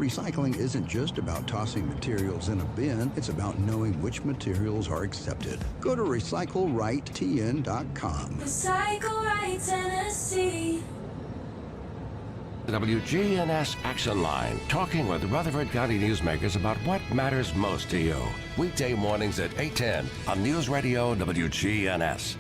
Recycling isn't just about tossing materials in a bin, it's about knowing which materials are accepted. Go to recyclerightTN.com. Recycle Right Tennessee. WGNS Action Line, talking with Rutherford County newsmakers about what matters most to you. Weekday mornings at 8:10 on News Radio WGNS.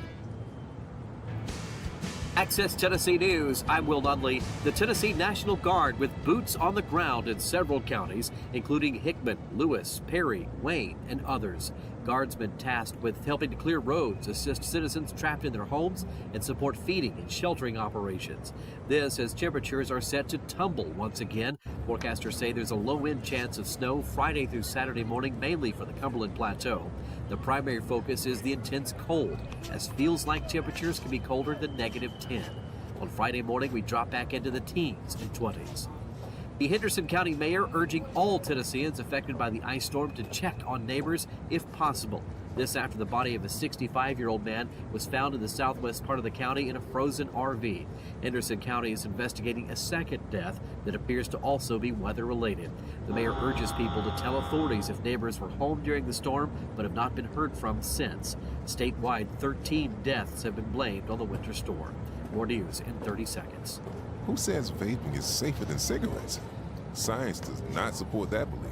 Access Tennessee News, I'm Will Dudley. The Tennessee National Guard with boots on the ground in several counties, including Hickman, Lewis, Perry, Wayne, and others. Guardsmen tasked with helping to clear roads, assist citizens trapped in their homes, and support feeding and sheltering operations. This as temperatures are set to tumble once again. Forecasters say there's a low-end chance of snow Friday through Saturday morning, mainly for the Cumberland Plateau. The primary focus is the intense cold, as feels-like temperatures can be colder than -10. On Friday morning, we drop back into the teens and 20s. The Henderson County mayor urging all Tennesseans affected by the ice storm to check on neighbors if possible. This after the body of a 65-year-old man was found in the southwest part of the county in a frozen RV. Henderson County is investigating a second death that appears to also be weather-related. The mayor urges people to tell authorities if neighbors were home during the storm but have not been heard from since. Statewide, 13 deaths have been blamed on the winter storm. More news in 30 seconds. Who says vaping is safer than cigarettes? Science does not support that belief.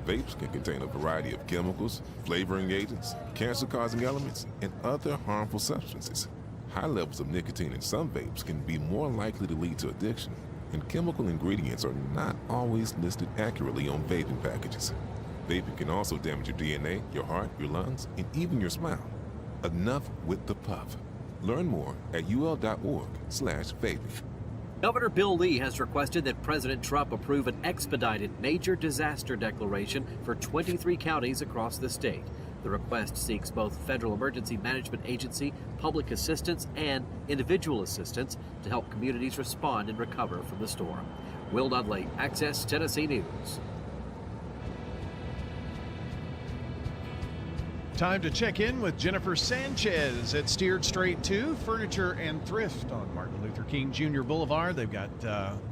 Vapes can contain a variety of chemicals, flavoring agents, cancer-causing elements, and other harmful substances. High levels of nicotine in some vapes can be more likely to lead to addiction, and chemical ingredients are not always listed accurately on vaping packages. Vaping can also damage your DNA, your heart, your lungs, and even your smile. Enough with the puff. Learn more at ul.org/vaping. Governor Bill Lee has requested that President Trump approve an expedited major disaster declaration for 23 counties across the state. The request seeks both Federal Emergency Management Agency, public assistance, and individual assistance to help communities respond and recover from the storm. Will Dudley, Access Tennessee News. Time to check in with Jennifer Sanchez at Steered Straight 2 Furniture and Thrift on Martin Luther King Jr. Boulevard. They've got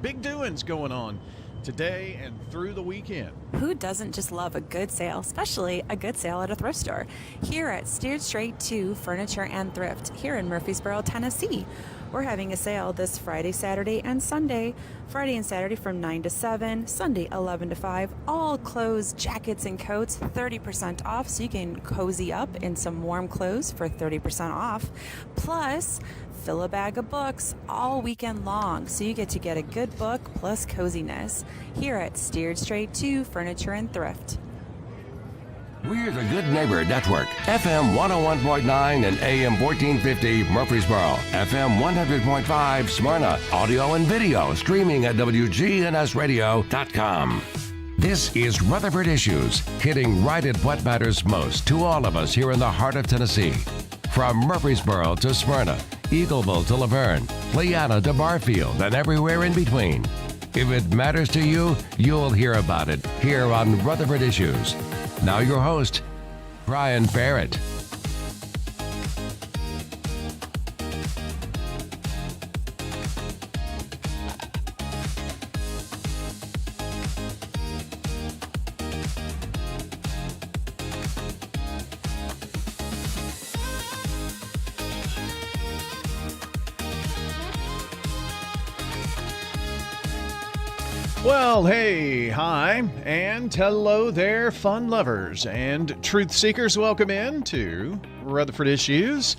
big doings going on today and through the weekend. Who doesn't just love a good sale, especially a good sale at a thrift store? Here at Steered Straight 2 Furniture and Thrift here in Murfreesboro, Tennessee. We're having a sale this Friday, Saturday, and Sunday. Friday and Saturday from 9 to 7, Sunday 11 to 5. All clothes, jackets, and coats 30% off, so you can cozy up in some warm clothes for 30% off. Plus, fill a bag of books all weekend long, so you get to get a good book plus coziness here at Steered Straight 2 Furniture and Thrift. We're the Good Neighbor Network, FM 101.9 and AM 1450 Murfreesboro, FM 100.5 Smyrna, audio and video streaming at wgnsradio.com. This is Rutherford Issues, hitting right at what matters most to all of us here in the heart of Tennessee. From Murfreesboro to Smyrna, Eagleville to Laverne, Leanna to Barfield, and everywhere in between. If it matters to you, you'll hear about it here on Rutherford Issues. Now your host, Brian Barrett. Well, hey, hi, and hello there, fun lovers and truth seekers. Welcome in to Rutherford Issues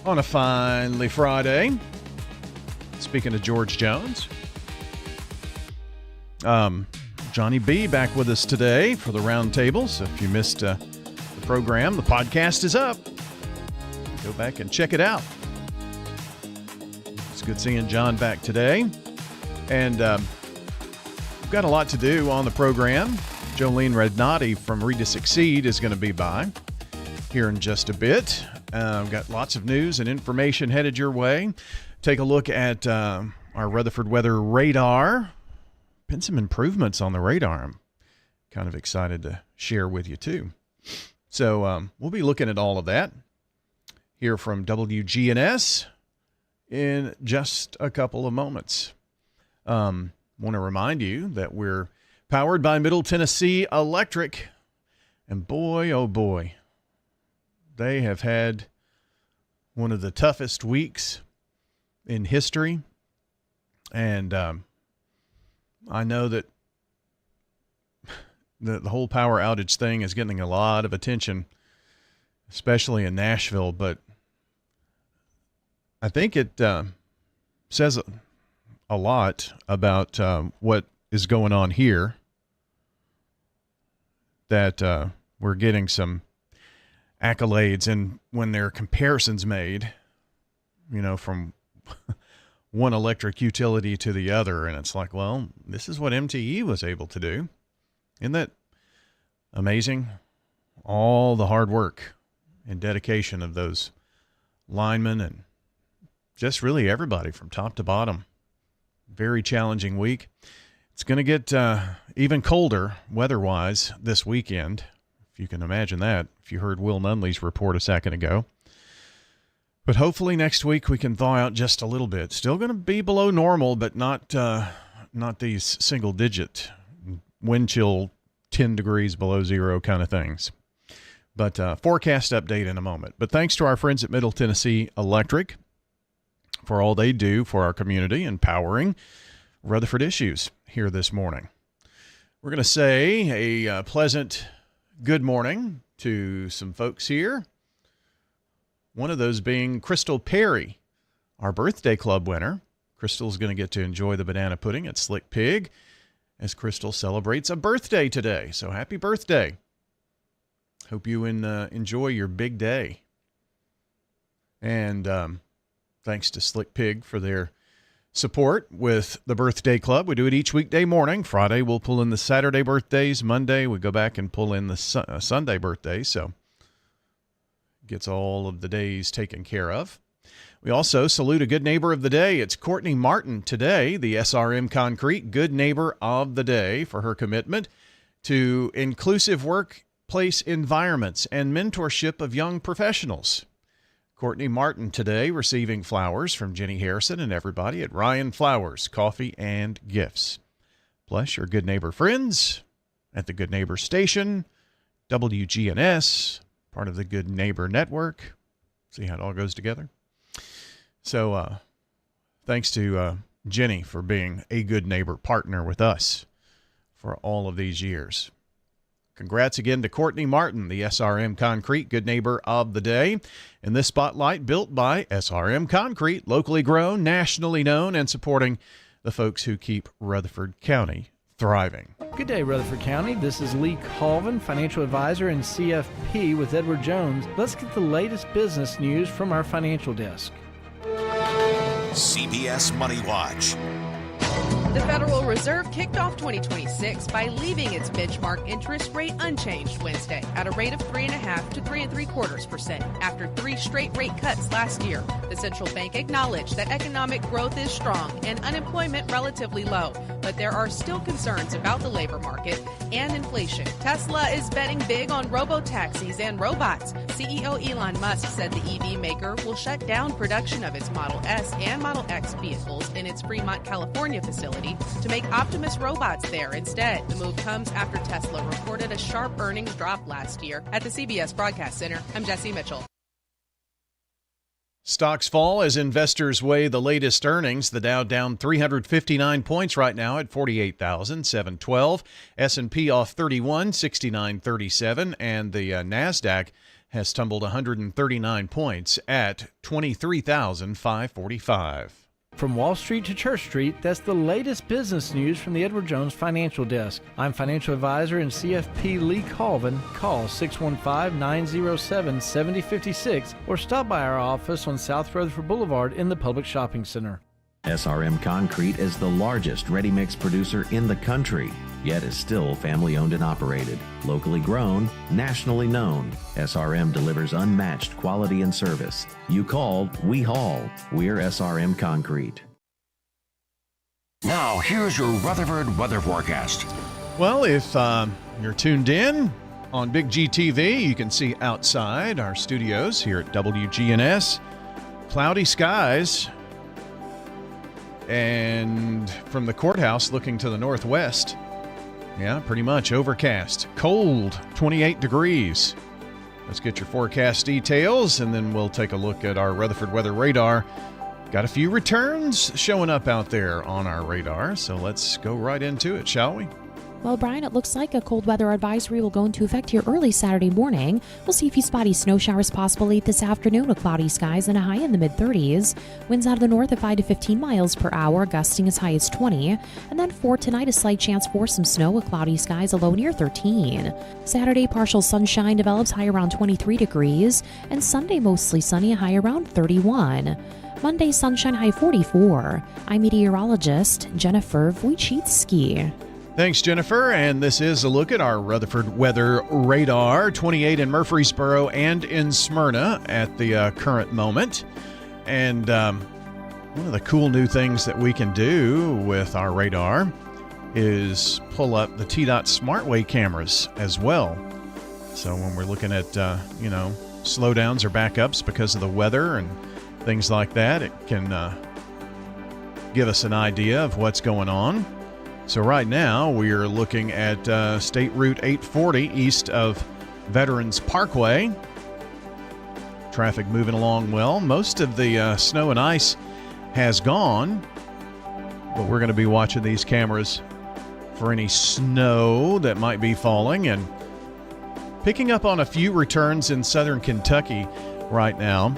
on a finally Friday. Speaking of George Jones, Johnny B back with us today for the round table. So if you missed the program, the podcast is up. Go back and check it out. It's good seeing John back today. And we've got a lot to do on the program. Jolene Rednati from Read to Succeed is going to be by here in just a bit. We've got lots of news and information headed your way. Take a look at our Rutherford weather radar. Been some improvements on the radar. I'm kind of excited to share with you too. So we'll be looking at all of that here from WGNS in just a couple of moments. Want to remind you that we're powered by Middle Tennessee Electric. And boy, oh boy, they have had one of the toughest weeks in history. And I know that the whole power outage thing is getting a lot of attention, especially in Nashville. But I think it says a lot about what is going on here, that we're getting some accolades, and when there are comparisons made, from one electric utility to the other, and it's like, well, this is what MTE was able to do. Isn't that amazing? All the hard work and dedication of those linemen and just really everybody from top to bottom. Very challenging week. It's going to get even colder weather-wise this weekend, if you can imagine that, if you heard Will Nunley's report a second ago. But hopefully next week we can thaw out just a little bit. Still going to be below normal, but not these single-digit wind chill 10 degrees below zero kind of things. But forecast update in a moment. But thanks to our friends at Middle Tennessee Electric for all they do for our community and powering Rutherford Issues here this morning. We're going to say a pleasant good morning to some folks here. One of those being Crystal Perry, our birthday club winner. Crystal's going to get to enjoy the banana pudding at Slick Pig as Crystal celebrates a birthday today. So happy birthday. Hope you enjoy your big day. And thanks to Slick Pig for their support with the birthday club. We do it each weekday morning. Friday, we'll pull in the Saturday birthdays. Monday, we go back and pull in the Sunday birthdays. So gets all of the days taken care of. We also salute a good neighbor of the day. It's Courtney Martin today, the SRM Concrete Good Neighbor of the Day, for her commitment to inclusive workplace environments and mentorship of young professionals. Courtney Martin today receiving flowers from Jenny Harrison and everybody at Ryan Flowers, Coffee and Gifts. Plus your good neighbor friends at the Good Neighbor Station, WGNS, part of the Good Neighbor Network. See how it all goes together? So thanks to Jenny for being a good neighbor partner with us for all of these years. Congrats again to Courtney Martin, the SRM Concrete Good Neighbor of the Day. And this spotlight built by SRM Concrete, locally grown, nationally known, and supporting the folks who keep Rutherford County thriving. Good day, Rutherford County. This is Lee Colvin, financial advisor and CFP with Edward Jones. Let's get the latest business news from our financial desk. CBS Money Watch. The Federal Reserve kicked off 2026 by leaving its benchmark interest rate unchanged Wednesday at a rate of 3.5% to 3.75% after 3 straight rate cuts last year. The central bank acknowledged that economic growth is strong and unemployment relatively low, but there are still concerns about the labor market and inflation. Tesla is betting big on robo-taxis and robots. CEO Elon Musk said the EV maker will shut down production of its Model S and Model X vehicles in its Fremont, California facility to make Optimus robots there instead. The move comes after Tesla reported a sharp earnings drop last year. At the CBS Broadcast Center, I'm Jesse Mitchell. Stocks fall as investors weigh the latest earnings. The Dow down 359 points right now at 48,712. S&P off 31, 6937. And the NASDAQ has tumbled 139 points at 23,545. From Wall Street to Church Street, that's the latest business news from the Edward Jones Financial Desk. I'm financial advisor and CFP Lee Colvin. Call 615-907-7056 or stop by our office on South Rutherford Boulevard in the Public Shopping Center. SRM Concrete is the largest ready-mix producer in the country, yet is still family-owned and operated. Locally grown, nationally known, SRM delivers unmatched quality and service. You call, we haul. We're SRM Concrete. Now, here's your Rutherford weather forecast. Well, if you're tuned in on Big GTV, you can see outside our studios here at WGNS, cloudy skies. And from the courthouse looking to the northwest, Yeah, pretty much overcast. Cold, 28 degrees. Let's get your forecast details, and then we'll take a look at our Rutherford weather radar. Got a few returns showing up out there on our radar, so let's go right into it, shall we? Well, Brian, it looks like a cold weather advisory will go into effect here early Saturday morning. We'll see a few spotty snow showers possible late this afternoon with cloudy skies and a high in the mid-30s. Winds out of the north at 5 to 15 miles per hour, gusting as high as 20. And then for tonight, a slight chance for some snow with cloudy skies, a low near 13. Saturday, partial sunshine develops, high around 23 degrees. And Sunday, mostly sunny, a high around 31. Monday, sunshine, high 44. I'm meteorologist Jennifer Wojcicki. Thanks, Jennifer. And this is a look at our Rutherford weather radar. 28 in Murfreesboro and in Smyrna at the current moment. And one of the cool new things that we can do with our radar is pull up the TDOT SmartWay cameras as well. So when we're looking at, slowdowns or backups because of the weather and things like that, it can give us an idea of what's going on. So right now we are looking at State Route 840 east of Veterans Parkway. Traffic moving along well. Most of the snow and ice has gone, but we're going to be watching these cameras for any snow that might be falling and picking up on a few returns in southern Kentucky right now.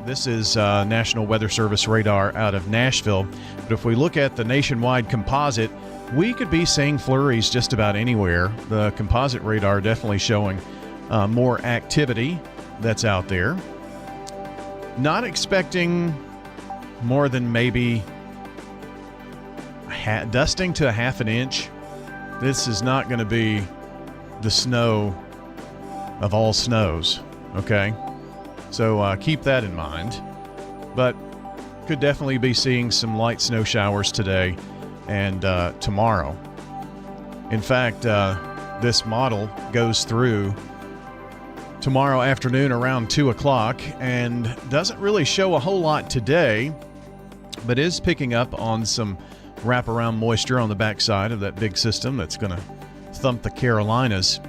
This is National Weather Service radar out of Nashville. But if we look at the nationwide composite, we could be seeing flurries just about anywhere. The composite radar definitely showing more activity that's out there. Not expecting more than maybe dusting to a half an inch. This is not going to be the snow of all snows, okay? So keep that in mind. But could definitely be seeing some light snow showers today and tomorrow. In fact, this model goes through tomorrow afternoon around 2 o'clock and doesn't really show a whole lot today, but is picking up on some wraparound moisture on the backside of that big system that's going to thump the Carolinas.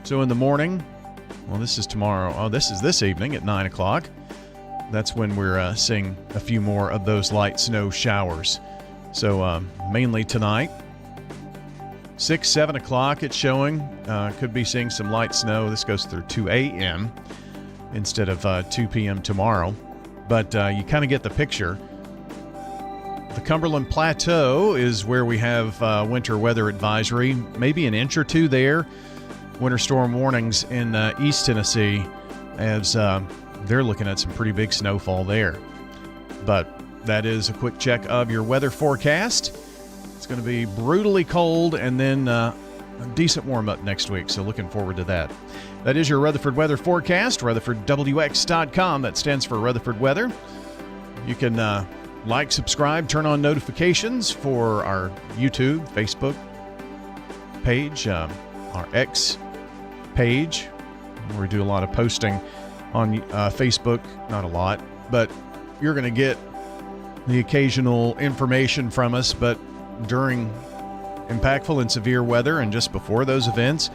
So in the morning, well, this is tomorrow. Oh, this is this evening at 9 o'clock. That's when we're seeing a few more of those light snow showers. So mainly tonight, 6, 7 o'clock it's showing. Could be seeing some light snow. This goes through 2 a.m. instead of 2 p.m. tomorrow. But you kind of get the picture. The Cumberland Plateau is where we have winter weather advisory. Maybe an inch or two there. Winter storm warnings in East Tennessee as they're looking at some pretty big snowfall there. But that is a quick check of your weather forecast. It's going to be brutally cold and then a decent warm-up next week, so looking forward to that. That is your Rutherford weather forecast, RutherfordWX.com. That stands for Rutherford Weather. You can like, subscribe, turn on notifications for our YouTube, Facebook page, our X page, where we do a lot of posting on Facebook. Not a lot, but you're going to get the occasional information from us. But during impactful and severe weather and just before those events,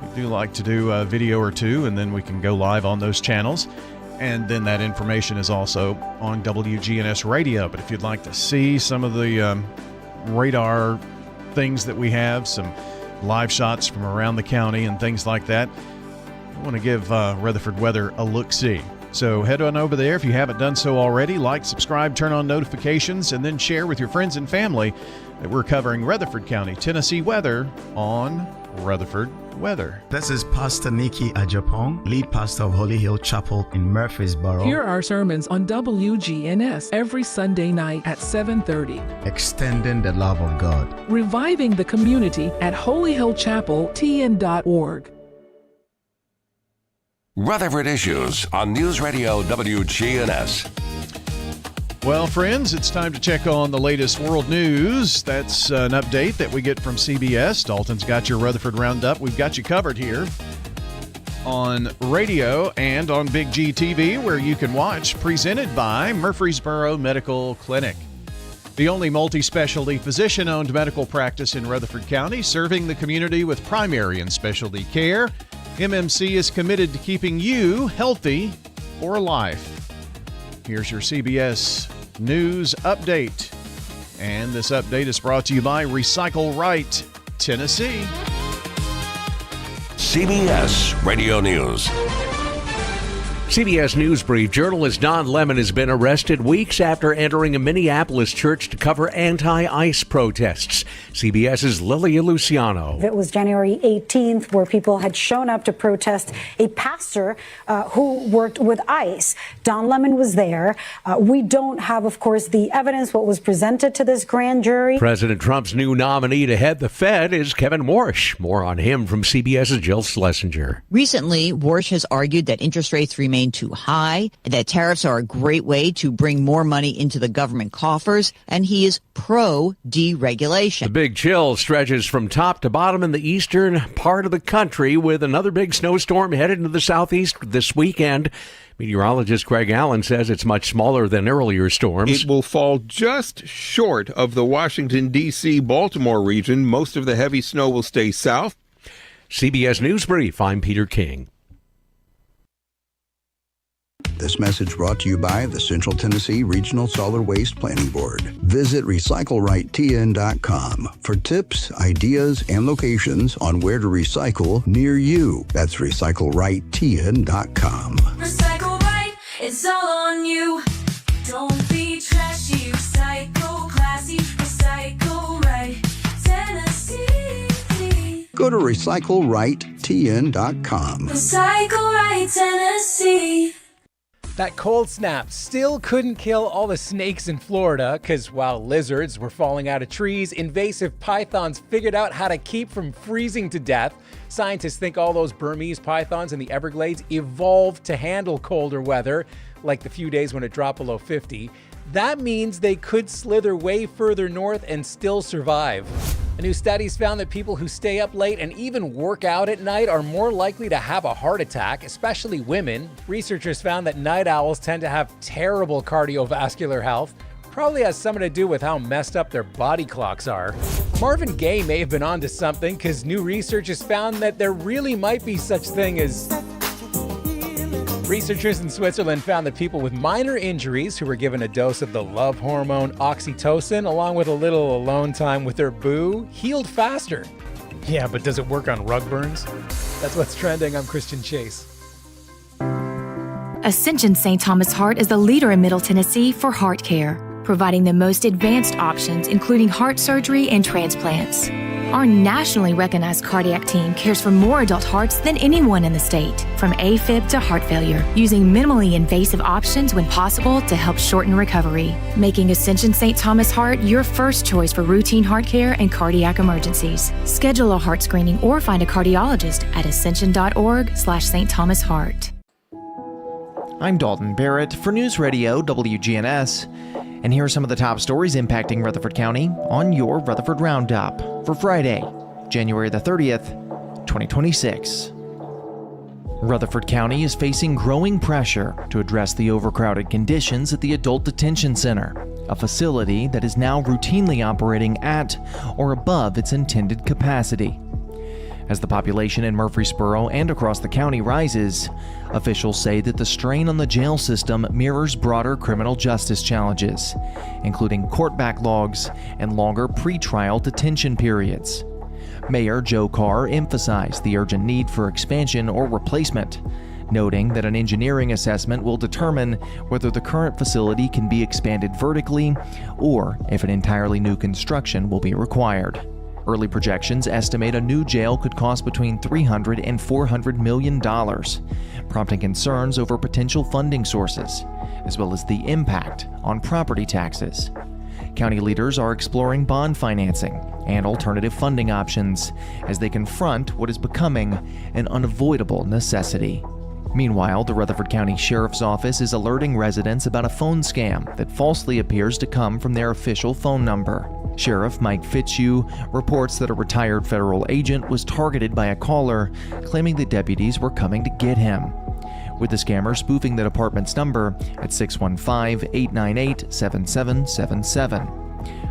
we do like to do a video or two, and then we can go live on those channels. And then that information is also on WGNS Radio. But if you'd like to see some of the radar things that we have, some live shots from around the county and things like that, I want to give Rutherford Weather a look-see. So head on over there if you haven't done so already. Like, subscribe, turn on notifications, and then share with your friends and family that we're covering Rutherford County, Tennessee weather on Rutherford Weather. This is Pastor Nikki Ajapong, lead pastor of Holy Hill Chapel in Murfreesboro. Here are sermons on WGNS every Sunday night at 7:30. Extending the love of God. Reviving the community at holyhillchapeltn.org. Rutherford Issues on News Radio WGNS. Well, friends, it's time to check on the latest world news. That's an update that we get from CBS. Dalton's got your Rutherford Roundup. We've got you covered here on radio and on Big G TV, where you can watch, presented by Murfreesboro Medical Clinic. The only multi-specialty physician-owned medical practice in Rutherford County, serving the community with primary and specialty care. MMC is committed to keeping you healthy for life. Here's your CBS News update. And this update is brought to you by Recycle Right, Tennessee. CBS Radio News. CBS News Brief. Journalist Don Lemon has been arrested weeks after entering a Minneapolis church to cover anti-ICE protests. CBS's Lilia Luciano. It was January 18th where people had shown up to protest a pastor who worked with ICE. Don Lemon was there. We don't have, of course, the evidence, what was presented to this grand jury. President Trump's new nominee to head the Fed is Kevin Warsh. More on him from CBS's Jill Schlesinger. Recently, Warsh has argued that interest rates remain too high, that tariffs are a great way to bring more money into the government coffers, and he is pro-deregulation. The big chill stretches from top to bottom in the eastern part of the country, with another big snowstorm headed into the southeast this weekend. Meteorologist Craig Allen says it's much smaller than earlier storms. It will fall just short of the Washington, D.C., Baltimore region. Most of the heavy snow will stay south. CBS News Brief, I'm Peter King. This message brought to you by the Central Tennessee Regional Solid Waste Planning Board. Visit recyclerightTN.com for tips, ideas, and locations on where to recycle near you. That's recyclerightTN.com. Recycle right, it's all on you. Don't be trashy, recycle classy, recycle right, Tennessee. Go to recyclerightTN.com. Recycle right, Tennessee. That cold snap still couldn't kill all the snakes in Florida, because while lizards were falling out of trees, invasive pythons figured out how to keep from freezing to death. Scientists think all those Burmese pythons in the Everglades evolved to handle colder weather, like the few days when it dropped below 50. That means they could slither way further north and still survive. A new study's found that people who stay up late and even work out at night are more likely to have a heart attack, especially women. Researchers found that night owls tend to have terrible cardiovascular health. Probably has something to do with how messed up their body clocks are. Marvin Gaye may have been onto something, because new research has found that there really might be such thing as... Researchers in Switzerland found that people with minor injuries who were given a dose of the love hormone oxytocin along with a little alone time with their boo healed faster. Yeah, but does it work on rug burns? That's what's trending. I'm Christian Chase. Ascension St. Thomas Heart is the leader in Middle Tennessee for heart care, providing the most advanced options, including heart surgery and transplants. Our nationally recognized cardiac team cares for more adult hearts than anyone in the state, from AFib to heart failure, using minimally invasive options when possible to help shorten recovery, making Ascension St. Thomas Heart your first choice for routine heart care and cardiac emergencies. Schedule a heart screening or find a cardiologist at ascension.org/St. Thomas Heart. I'm Dalton Barrett for News Radio WGNS. And here are some of the top stories impacting Rutherford County on your Rutherford Roundup for Friday, January the 30th, 2026. Rutherford County is facing growing pressure to address the overcrowded conditions at the Adult Detention Center, a facility that is now routinely operating at or above its intended capacity. As the population in Murfreesboro and across the county rises, officials say that the strain on the jail system mirrors broader criminal justice challenges, including court backlogs and longer pretrial detention periods. Mayor Joe Carr emphasized the urgent need for expansion or replacement, noting that an engineering assessment will determine whether the current facility can be expanded vertically or if an entirely new construction will be required. Early projections estimate a new jail could cost between $300 and $400 million, prompting concerns over potential funding sources, as well as the impact on property taxes. County leaders are exploring bond financing and alternative funding options as they confront what is becoming an unavoidable necessity. Meanwhile, the Rutherford County Sheriff's Office is alerting residents about a phone scam that falsely appears to come from their official phone number. Sheriff Mike Fitzhugh reports that a retired federal agent was targeted by a caller claiming the deputies were coming to get him, with the scammer spoofing the department's number at 615-898-7777.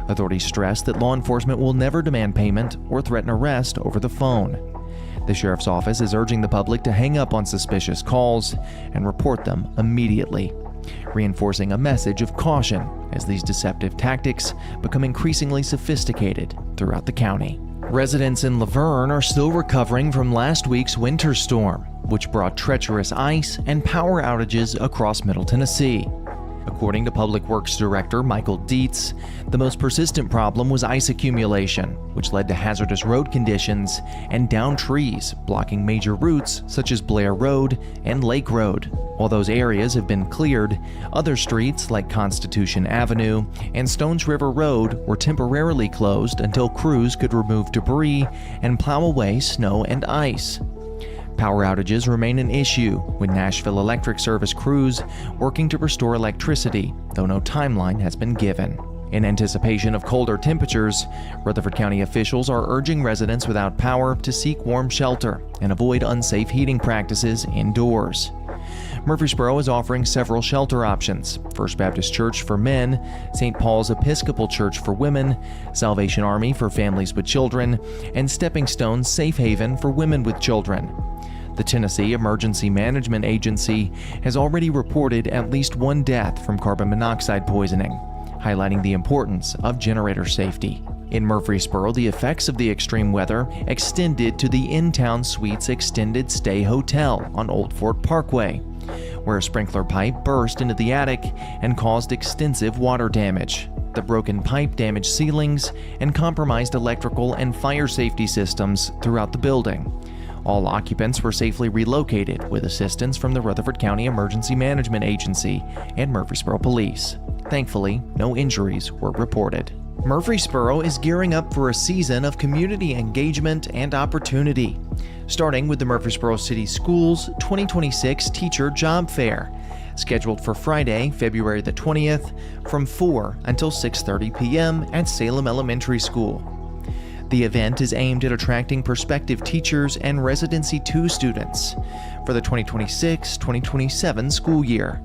Authorities stress that law enforcement will never demand payment or threaten arrest over the phone. The sheriff's office is urging the public to hang up on suspicious calls and report them immediately, reinforcing a message of caution as these deceptive tactics become increasingly sophisticated throughout the county. Residents in Laverne are still recovering from last week's winter storm, which brought treacherous ice and power outages across Middle Tennessee. According to Public Works Director Michael Dietz, the most persistent problem was ice accumulation, which led to hazardous road conditions and downed trees, blocking major routes such as Blair Road and Lake Road. While those areas have been cleared, other streets like Constitution Avenue and Stones River Road were temporarily closed until crews could remove debris and plow away snow and ice. Power outages remain an issue, with Nashville Electric Service crews working to restore electricity, though no timeline has been given. In anticipation of colder temperatures, Rutherford County officials are urging residents without power to seek warm shelter and avoid unsafe heating practices indoors. Murfreesboro is offering several shelter options: First Baptist Church for men, St. Paul's Episcopal Church for women, Salvation Army for families with children, and Stepping Stone's Safe Haven for women with children. The Tennessee Emergency Management Agency has already reported at least one death from carbon monoxide poisoning, highlighting the importance of generator safety. In Murfreesboro, the effects of the extreme weather extended to the In-Town Suites Extended Stay Hotel on Old Fort Parkway, where a sprinkler pipe burst into the attic and caused extensive water damage. The broken pipe damaged ceilings and compromised electrical and fire safety systems throughout the building. All occupants were safely relocated with assistance from the Rutherford County Emergency Management Agency and Murfreesboro Police. Thankfully, no injuries were reported. Murfreesboro is gearing up for a season of community engagement and opportunity, starting with the Murfreesboro City Schools 2026 Teacher Job Fair, scheduled for Friday, February the 20th, from 4 until 6:30 p.m. at Salem Elementary School. The event is aimed at attracting prospective teachers and Residency 2 students for the 2026-2027 school year.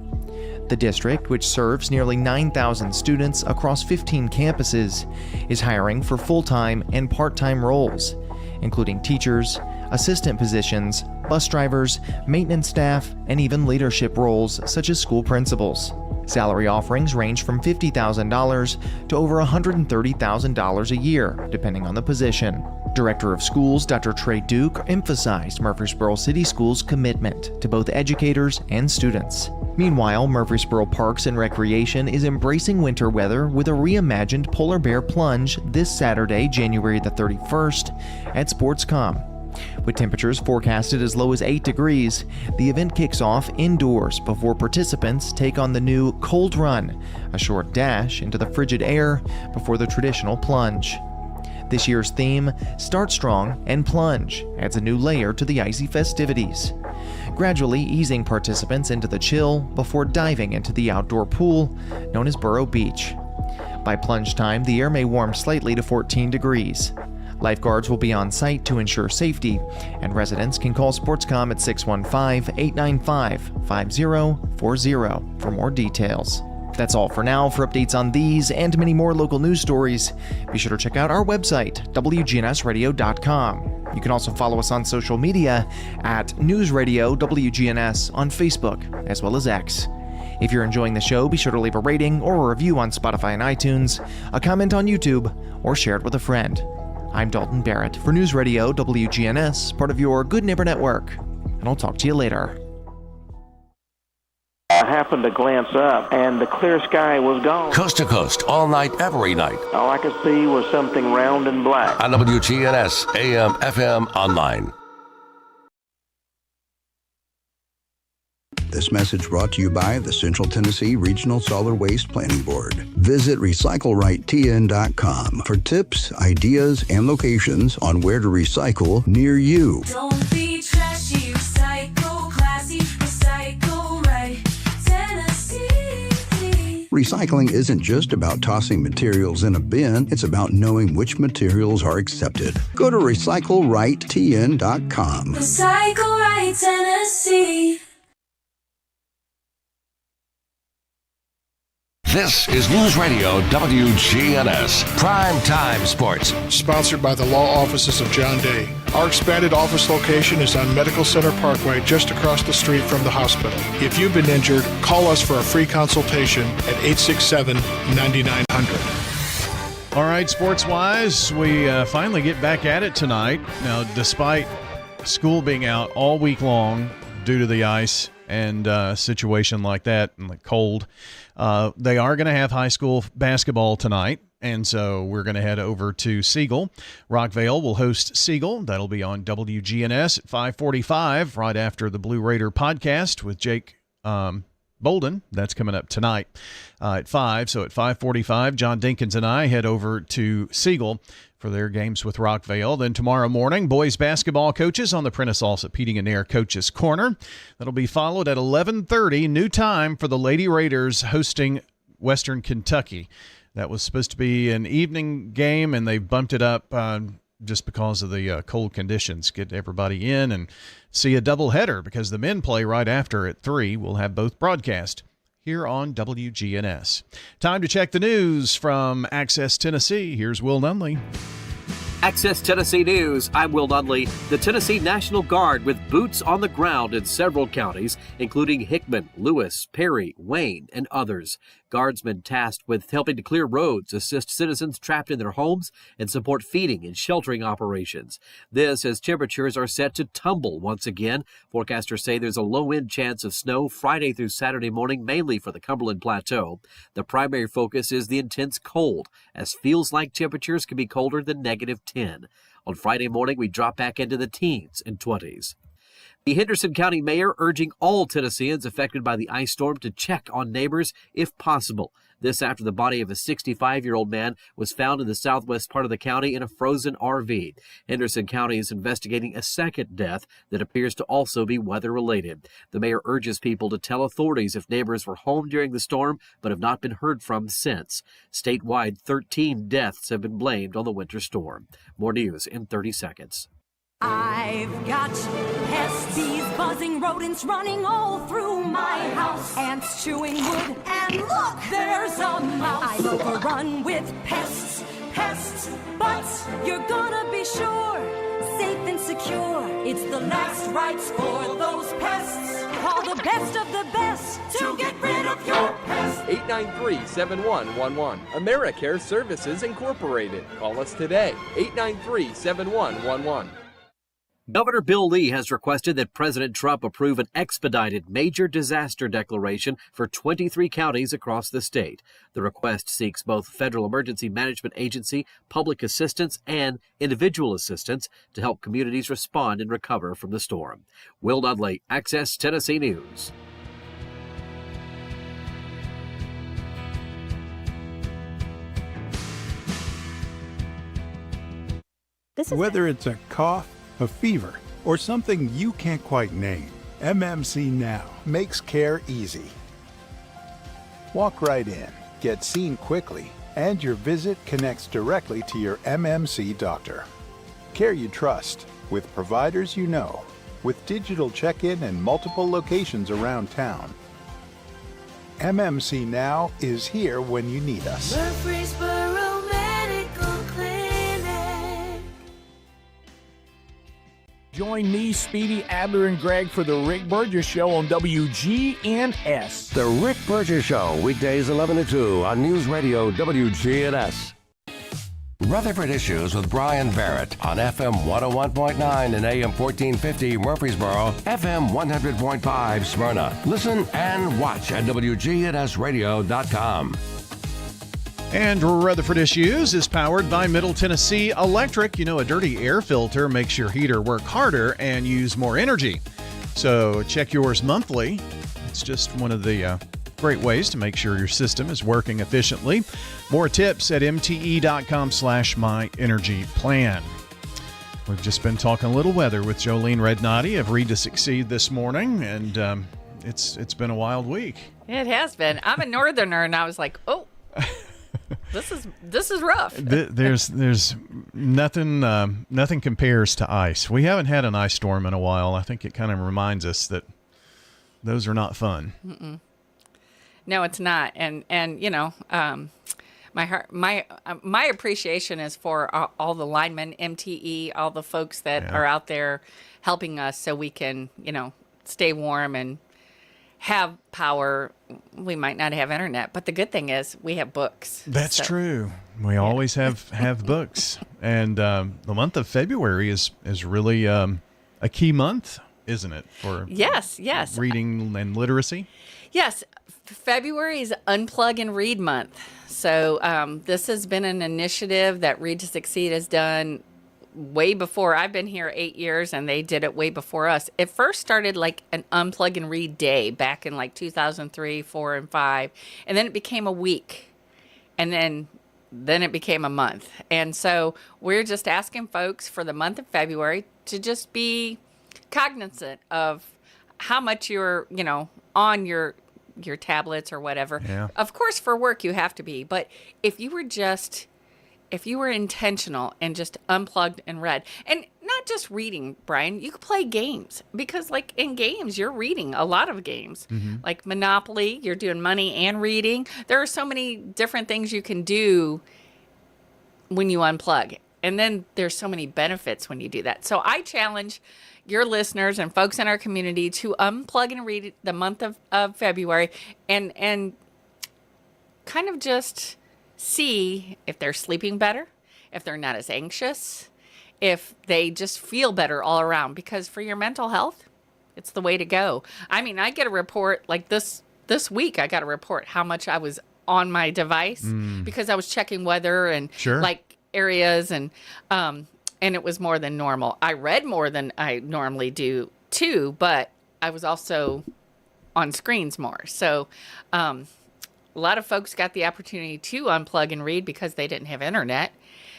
The district, which serves nearly 9,000 students across 15 campuses, is hiring for full-time and part-time roles, including teachers, assistant positions, bus drivers, maintenance staff, and even leadership roles such as school principals. Salary offerings range from $50,000 to over $130,000 a year, depending on the position. Director of Schools Dr. Trey Duke emphasized Murfreesboro City Schools' commitment to both educators and students. Meanwhile, Murfreesboro Parks and Recreation is embracing winter weather with a reimagined polar bear plunge this Saturday, January the 31st at SportsCom. With temperatures forecasted as low as 8 degrees, the event kicks off indoors before participants take on the new Cold Run, a short dash into the frigid air before the traditional plunge. This year's theme, Start Strong and Plunge, adds a new layer to the icy festivities, gradually easing participants into the chill before diving into the outdoor pool known as Burrow Beach. By plunge time, the air may warm slightly to 14 degrees. Lifeguards will be on site to ensure safety, and residents can call SportsCom at 615-895-5040 for more details. That's all for now. For updates on these and many more local news stories, be sure to check out our website, wgnsradio.com. You can also follow us on social media at News Radio WGNS on Facebook, as well as X. If you're enjoying the show, be sure to leave a rating or a review on Spotify and iTunes, a comment on YouTube, or share it with a friend. I'm Dalton Barrett for News Radio WGNS, part of your Good Neighbor Network, and I'll talk to you later. I happened to glance up, and the clear sky was gone. Coast to coast, all night, every night. All I could see was something round and black. On WGNS, AM, FM, online. This message brought to you by the Central Tennessee Regional Solid Waste Planning Board. Visit recyclerightTN.com for tips, ideas, and locations on where to recycle near you. Don't be trashy, recycle classy, recycle right, Tennessee. Recycling isn't just about tossing materials in a bin, it's about knowing which materials are accepted. Go to recyclerightTN.com. Recycle right, Tennessee. This is News Radio WGNS Prime Time Sports. Sponsored by the law offices of John Day. Our expanded office location is on Medical Center Parkway, just across the street from the hospital. If you've been injured, call us for a free consultation at 867-9900. All right, sports-wise, we finally get back at it tonight. Now, despite school being out all week long due to the ice and a situation like that and the cold, they are going to have high school basketball tonight, and so we're going to head over to Siegel. Rockvale will host Siegel. That'll be on WGNS at 5:45, right after the Blue Raider podcast with Jake Bolden. That's coming up tonight at 5. So at 5:45, John Dinkins and I head over to Siegel for their games with Rockvale. Then tomorrow morning, boys basketball coaches on the Prentice Allsup Heating and Air Coaches Corner. That'll be followed at 11:30, new time for the Lady Raiders hosting Western Kentucky. That was supposed to be an evening game, and they've bumped it up just because of the cold conditions. Get everybody in and see a doubleheader because the men play right after at 3. We'll have both broadcast here on WGNS. Time to check the news from Access Tennessee. Here's Will Nunley. Access Tennessee News, I'm Will Nunley. The Tennessee National Guard with boots on the ground in several counties, including Hickman, Lewis, Perry, Wayne, and others. Guardsmen tasked with helping to clear roads, assist citizens trapped in their homes, and support feeding and sheltering operations. This as temperatures are set to tumble once again. Forecasters say there's a low-end chance of snow Friday through Saturday morning, mainly for the Cumberland Plateau. The primary focus is the intense cold, as feels like temperatures can be colder than -10. On Friday morning, we drop back into the teens and 20s. The Henderson County mayor urging all Tennesseans affected by the ice storm to check on neighbors if possible. This after the body of a 65-year-old man was found in the southwest part of the county in a frozen RV. Henderson County is investigating a second death that appears to also be weather-related. The mayor urges people to tell authorities if neighbors were home during the storm but have not been heard from since. Statewide, 13 deaths have been blamed on the winter storm. More news in 30 seconds. I've got pests, bees, buzzing rodents running all through my house. Ants chewing wood, and look, there's a mouse. I'm overrun with pests, but you're gonna be sure, safe and secure. It's the last rites for those pests. Call the best of the best to get rid of your pests. 893-7111. AmeriCare Services Incorporated. Call us today. 893-7111. Governor Bill Lee has requested that President Trump approve an expedited major disaster declaration for 23 counties across the state. The request seeks both Federal Emergency Management Agency, public assistance, and individual assistance to help communities respond and recover from the storm. Will Dudley, Access Tennessee News. Whether it's a cough, a fever, or something you can't quite name, MMC Now makes care easy. Walk right in, get seen quickly, and your visit connects directly to your MMC doctor. Care you trust, with providers you know, with digital check-in and multiple locations around town. MMC Now is here when you need us. Murfreesboro Medical Clinic. Join me, Speedy, Adler, and Greg for the Rick Burgess Show on WGNS. The Rick Burgess Show, weekdays 11 to 2 on News Radio WGNS. Rutherford Issues with Brian Barrett on FM 101.9 and AM 1450 Murfreesboro, FM 100.5 Smyrna. Listen and watch at wgnsradio.com. And Rutherford Issues is powered by Middle Tennessee Electric. You know, a dirty air filter makes your heater work harder and use more energy. So check yours monthly. It's just one of the great ways to make sure your system is working efficiently. More tips at mte.com/myenergyplan. We've just been talking a little weather with Jolene Rednati of Read to Succeed this morning, and it's been a wild week. It has been. I'm a northerner, and I was like, oh. This is rough. There's nothing compares to ice. We haven't had an ice storm in a while. I think it kind of reminds us that those are not fun. No, it's not. And you know, my appreciation is for all the linemen, MTE, all the folks that are out there helping us so we can, you know, stay warm and have power. We might not have internet, but the good thing is we have books. That's true. We always have books. And the month of February is really a key month, isn't it, for yes reading and literacy? Yes. February is Unplug and Read Month. So this has been an initiative that Read to Succeed has done way before. I've been here 8 years, and they did it way before us. It first started like an Unplug and Read Day back in like 2003, 4, and 5. And then it became a week. And then it became a month. And so we're just asking folks for the month of February to just be cognizant of how much you're, you know, on your tablets or whatever. Yeah. Of course, for work you have to be, but if you were intentional and just unplugged and read, and not just reading, Brian, you could play games, because like in games, you're reading a lot of games. Like Monopoly, you're doing money and reading. There are so many different things you can do when you unplug. And then there's so many benefits when you do that. So I challenge your listeners and folks in our community to unplug and read the month of February and kind of just see if they're sleeping better, if they're not as anxious, if they just feel better all around. Because for your mental health, it's the way to go. I mean, I get a report like this week. I got a report how much I was on my device because I was checking weather and like areas, and it was more than normal. I read more than I normally do too, but I was also on screens more. So a lot of folks got the opportunity to unplug and read because they didn't have internet.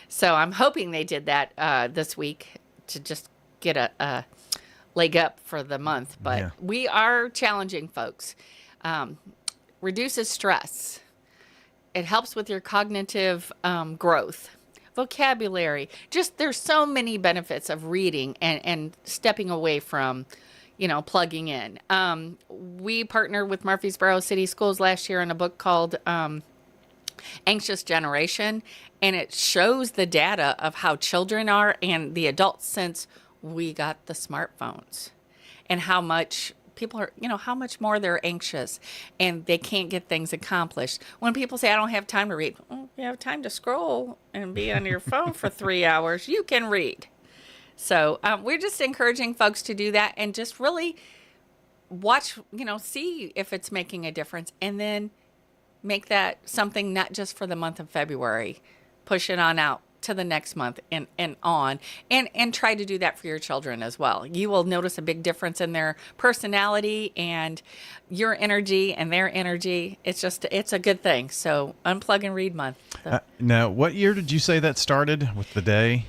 So I'm hoping they did that this week to just get a leg up for the month. But we are challenging folks. Reduces stress. It helps with your cognitive growth. Vocabulary. Just there's so many benefits of reading and stepping away from, you know, plugging in. We partnered with Murfreesboro City Schools last year in a book called Anxious Generation, and it shows the data of how children are and the adults since we got the smartphones, and how much people are, you know, how much more they're anxious and they can't get things accomplished. When people say, I don't have time to read, well, you have time to scroll and be on your phone for 3 hours. You can read. So we're just encouraging folks to do that and just really watch, you know, see if it's making a difference, and then make that something not just for the month of February. Push it on out to the next month and on, and try to do that for your children as well. You will notice a big difference in their personality and your energy and their energy. It's a good thing. So Unplug and Read Month. Now, what year did you say that started with the day?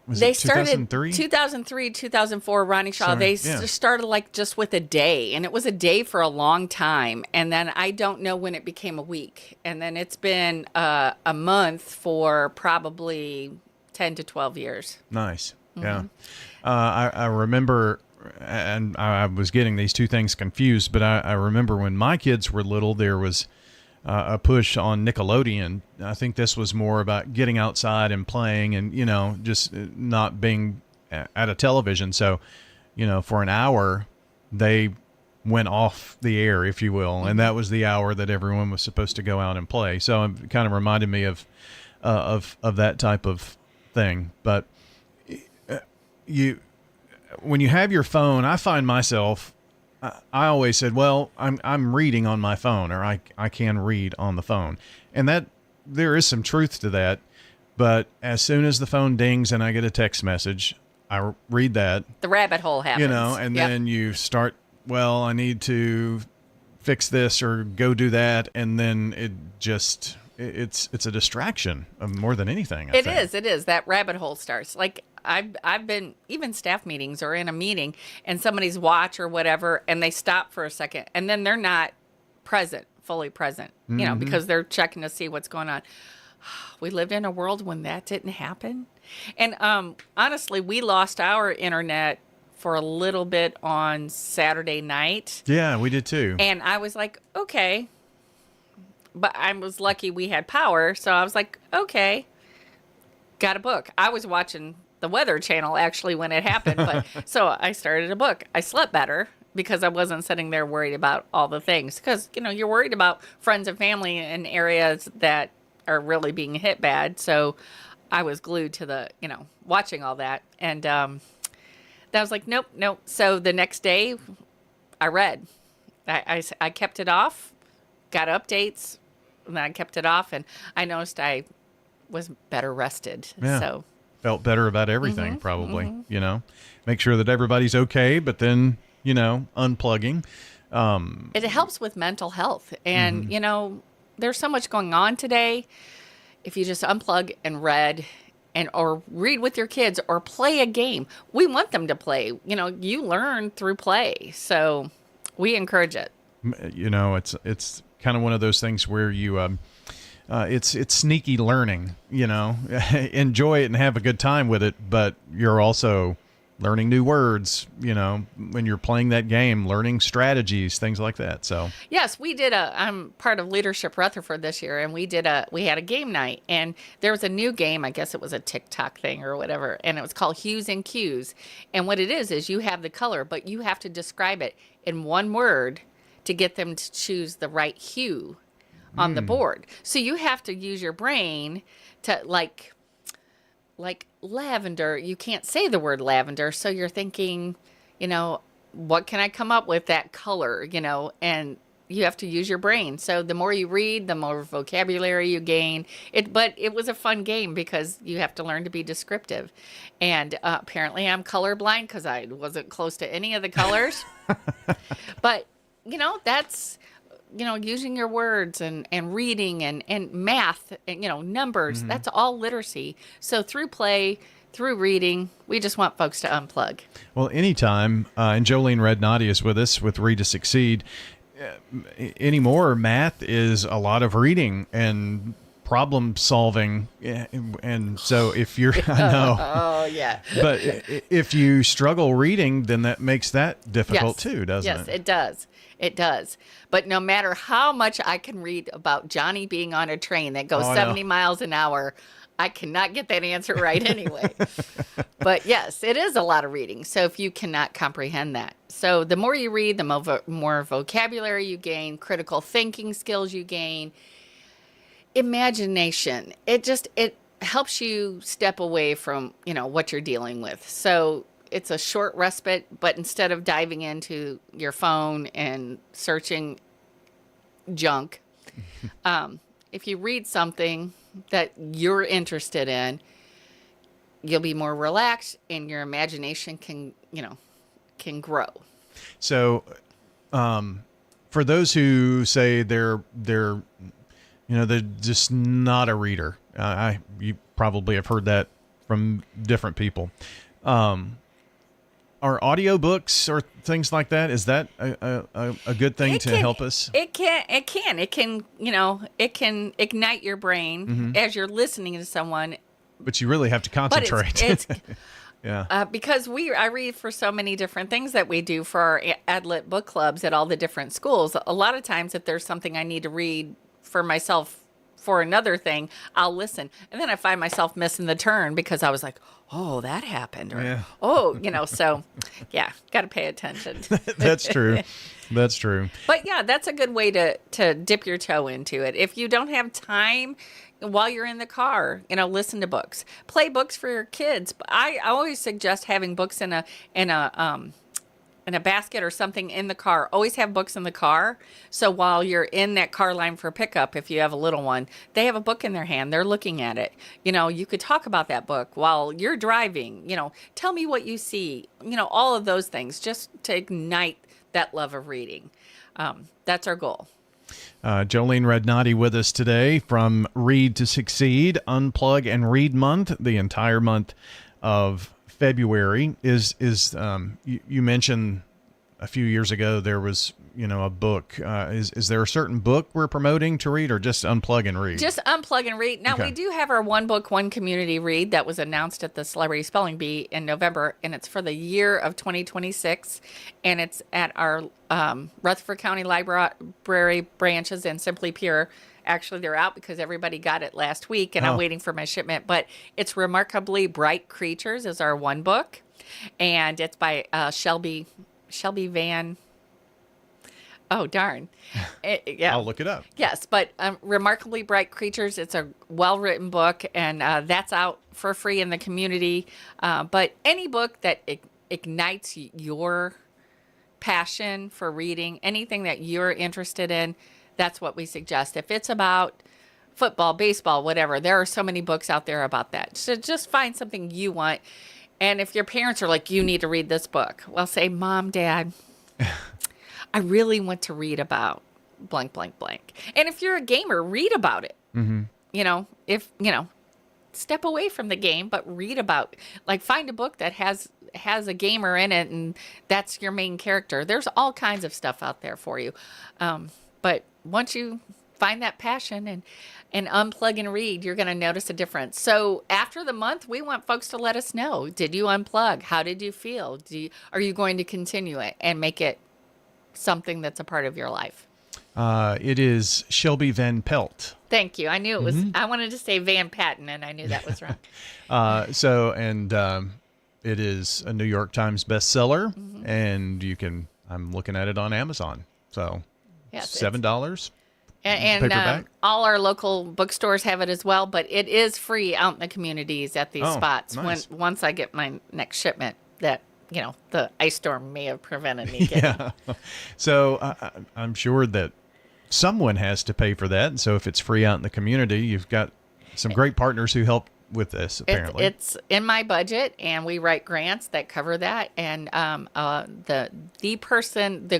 They started 2003, 2004, Ronnie Shaw. Started like just with a day, and it was a day for a long time. And then I don't know when it became a week. And then it's been a month for probably 10 to 12 years. Nice. Yeah. I remember, and I was getting these two things confused, but I remember when my kids were little, there was a push on Nickelodeon. I think this was more about getting outside and playing and, you know, just not being at a television. So, you know, for an hour, they went off the air, if you will. And that was the hour that everyone was supposed to go out and play. So it kind of reminded me of that type of thing. But when you have your phone, I find myself, I always said, well, I'm reading on my phone, or I can read on the phone. And that there is some truth to that. But as soon as the phone dings and I get a text message, I read that. The rabbit hole happens. You know, and then you start, well, I need to fix this or go do that. And then it just, it's a distraction more than anything. I think. It is. That rabbit hole starts. Like, I've been even staff meetings or in a meeting and somebody's watch or whatever, and they stop for a second, and then they're not fully present, you know, because they're checking to see what's going on. We lived in a world when that didn't happen. And honestly, we lost our internet for a little bit on Saturday night. Yeah, we did too. And I was like, okay, but I was lucky we had power. So I was like, okay, got a book. I was watching the Weather Channel actually when it happened. But so I started a book. I slept better because I wasn't sitting there worried about all the things. Because, you're worried about friends and family in areas that are really being hit bad. So I was glued to watching all that. And that was like, nope. So the next day I read. I kept it off, got updates, and then I kept it off. And I noticed I was better rested. Yeah. So felt better about everything, probably, make sure that everybody's okay, but then, unplugging. It helps with mental health. And, there's so much going on today. If you just unplug and read or read with your kids or play a game, we want them to play. You learn through play. So we encourage it. It's kind of one of those things where you, it's sneaky learning, enjoy it and have a good time with it, but you're also learning new words, when you're playing that game, learning strategies, things like that. So yes, we did I'm part of Leadership Rutherford this year, and we had a game night, and there was a new game. I guess it was a TikTok thing or whatever, and it was called Hues and Cues. And what it is you have the color, but you have to describe it in one word to get them to choose the right hue on the board. So you have to use your brain to like lavender. You can't say the word lavender. So you're thinking, what can I come up with that color, and you have to use your brain. So the more you read, the more vocabulary you gain. But it was a fun game because you have to learn to be descriptive. And apparently I'm colorblind because I wasn't close to any of the colors. But, that's, using your words and reading and math, and, numbers, that's all literacy. So through play, through reading, we just want folks to unplug. Well, anytime, and Jolene Rednati is with us with Read to Succeed. Anymore, math is a lot of reading and problem solving, and so if you're I know oh yeah but if you struggle reading, then that makes that difficult too, doesn't it? Yes, it does. But no matter how much I can read about Johnny being on a train that goes 70 miles an hour, I cannot get that answer right anyway. But yes, it is a lot of reading. So if you cannot comprehend that. So the more you read, the more vocabulary you gain, critical thinking skills you gain, imagination. It helps you step away from, what you're dealing with. So it's a short respite, but instead of diving into your phone and searching junk, if you read something that you're interested in, you'll be more relaxed and your imagination can grow. So, for those who say they're just not a reader, you probably have heard that from different people. Are audiobooks or things like that, is that a good thing to help us? It can ignite your brain as you're listening to someone. But you really have to concentrate. It's yeah. Because I read for so many different things that we do for our AdLit book clubs at all the different schools. A lot of times if there's something I need to read for myself for another thing, I'll listen. And then I find myself missing the turn because I was like, oh, that happened. Or, so yeah, got to pay attention. That's true. That's true. But yeah, that's a good way to dip your toe into it. If you don't have time while you're in the car, listen to books, play books for your kids. I always suggest having books in a basket or something in the car. Always have books in the car. So while you're in that car line for pickup, if you have a little one, they have a book in their hand. They're looking at it. You could talk about that book while you're driving. Tell me what you see. All of those things just to ignite that love of reading. That's our goal. Jolene Rednati with us today from Read to Succeed, Unplug and Read Month, the entire month of February. You mentioned a few years ago there was a book. Is there a certain book we're promoting to read, or just unplug and read? Just unplug and read. Now, Okay. We do have our One Book, One Community read that was announced at the Celebrity Spelling Bee in November, and it's for the year of 2026, and it's at our Rutherford County Library branches and Simply Pure Actually, they're out because everybody got it last week, and I'm waiting for my shipment. But it's Remarkably Bright Creatures is our one book, and it's by Shelby Van. Oh, darn. Yeah. I'll look it up. Yes, but Remarkably Bright Creatures, it's a well-written book, and that's out for free in the community. But any book that ignites your passion for reading, anything that you're interested in, that's what we suggest. If it's about football, baseball, whatever, there are so many books out there about that. So just find something you want. And if your parents are like, you need to read this book, well, say, Mom, Dad, I really want to read about blank, blank, blank. And if you're a gamer, read about it. Mm-hmm. Step away from the game, but read about, like, find a book that has a gamer in it, and that's your main character. There's all kinds of stuff out there for you. But once you find that passion and unplug and read, you're going to notice a difference. So after the month, we want folks to let us know, did you unplug? How did you feel? Are you going to continue it and make it something that's a part of your life? It is Shelby Van Pelt. Thank you. I knew it was, I wanted to say Van Patten, and I knew that was wrong. It is a New York Times bestseller, and I'm looking at it on Amazon. So yes, $7. And all our local bookstores have it as well, but it is free out in the communities at these spots. Nice. Once I get my next shipment, that the ice storm may have prevented me getting. Yeah. So I'm sure that someone has to pay for that, and so if it's free out in the community, you've got some great partners who help with this. Apparently, it's in my budget, and we write grants that cover that. And the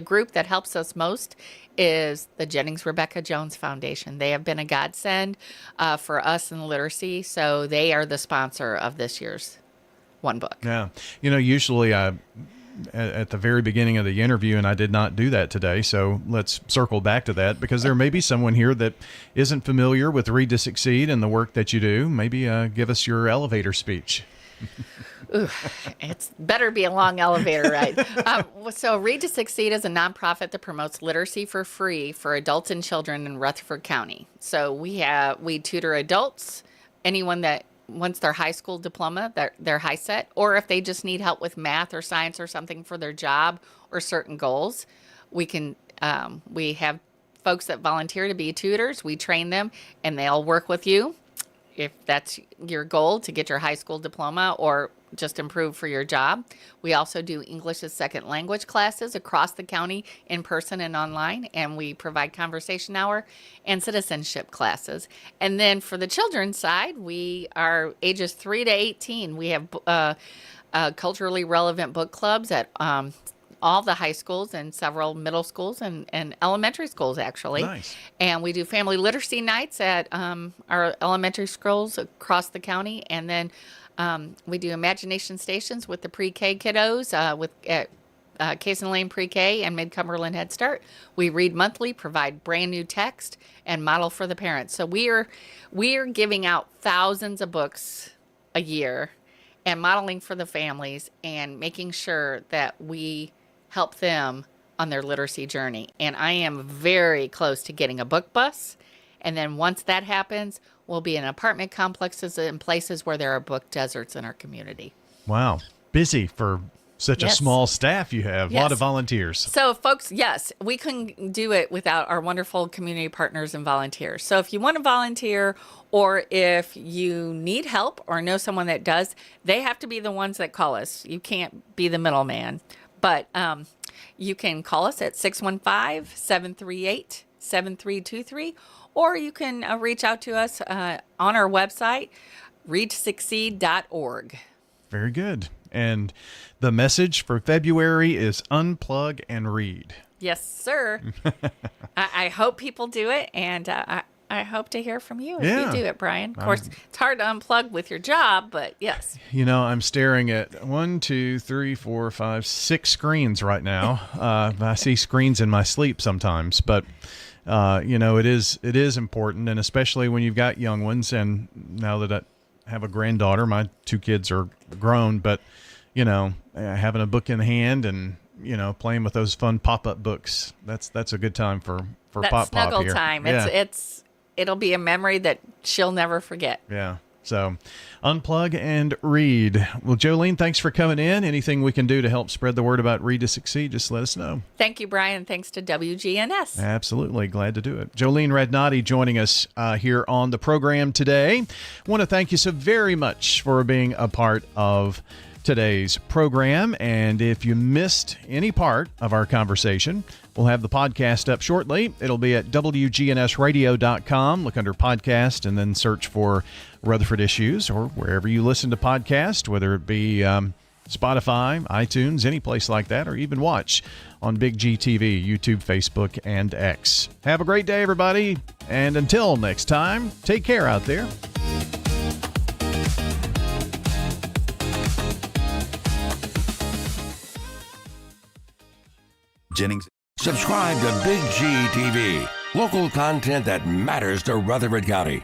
group that helps us most is the Jennings Rebecca Jones Foundation. They have been a godsend for us in literacy, so they are the sponsor of this year's one book. Yeah, usually at the very beginning of the interview, and I did not do that today, so let's circle back to that, because there may be someone here that isn't familiar with Read to Succeed and the work that you do. Maybe give us your elevator speech. Ooh, it's better be a long elevator ride. So Read to Succeed is a nonprofit that promotes literacy for free for adults and children in Rutherford County. So we tutor adults, anyone that wants their high school diploma, their high set, or if they just need help with math or science or something for their job or certain goals, we have folks that volunteer to be tutors. We train them, and they'll work with you if that's your goal, to get your high school diploma or just improve for your job. We also do English as second language classes across the county, in person and online, and we provide conversation hour and citizenship classes. And then for the children's side, we are ages 3 to 18. We have culturally relevant book clubs at all the high schools and several middle schools and elementary schools, actually. Nice. And we do family literacy nights at our elementary schools across the county. And then we do imagination stations with the pre-K kiddos at Case and Lane Pre-K and Mid-Cumberland Head Start. We read monthly, provide brand new text, and model for the parents. So we are giving out thousands of books a year and modeling for the families and making sure that we help them on their literacy journey. And I am very close to getting a book bus. And then once that happens, we'll be in apartment complexes and places where there are book deserts in our community. Wow. Busy for such a small staff you have. A lot of volunteers. So folks, yes, we couldn't do it without our wonderful community partners and volunteers. So if you want to volunteer, or if you need help or know someone that does, they have to be the ones that call us. You can't be the middleman. But you can call us at 615-738-7323, or you can reach out to us on our website, readtosucceed.org. Very good. And the message for February is unplug and read. Yes, sir. I hope people do it, and I hope to hear from you if you do it, Brian. Of course, it's hard to unplug with your job, but yes. I'm staring at 6 screens right now. I see screens in my sleep sometimes, but it is important, and especially when you've got young ones. And now that I have a granddaughter, my 2 kids are grown, but having a book in hand and playing with those fun pop-up books, that's a good time for that Pop snuggle here. time. Yeah. it'll be a memory that she'll never forget. Yeah. So unplug and read. Well, Jolene, thanks for coming in. Anything we can do to help spread the word about Read to Succeed, just let us know. Thank you, Brian. Thanks to WGNS. Absolutely. Glad to do it. Jolene Rednati joining us here on the program today. Want to thank you so very much for being a part of today's program. And if you missed any part of our conversation, we'll have the podcast up shortly. It'll be at wgnsradio.com. Look under podcast and then search for Rutherford Issues, or wherever you listen to podcasts, whether it be Spotify, iTunes, any place like that, or even watch on Big G TV, YouTube, Facebook, and X. Have a great day, everybody. And until next time, take care out there. Jennings. Subscribe to Big G TV, local content that matters to Rutherford County.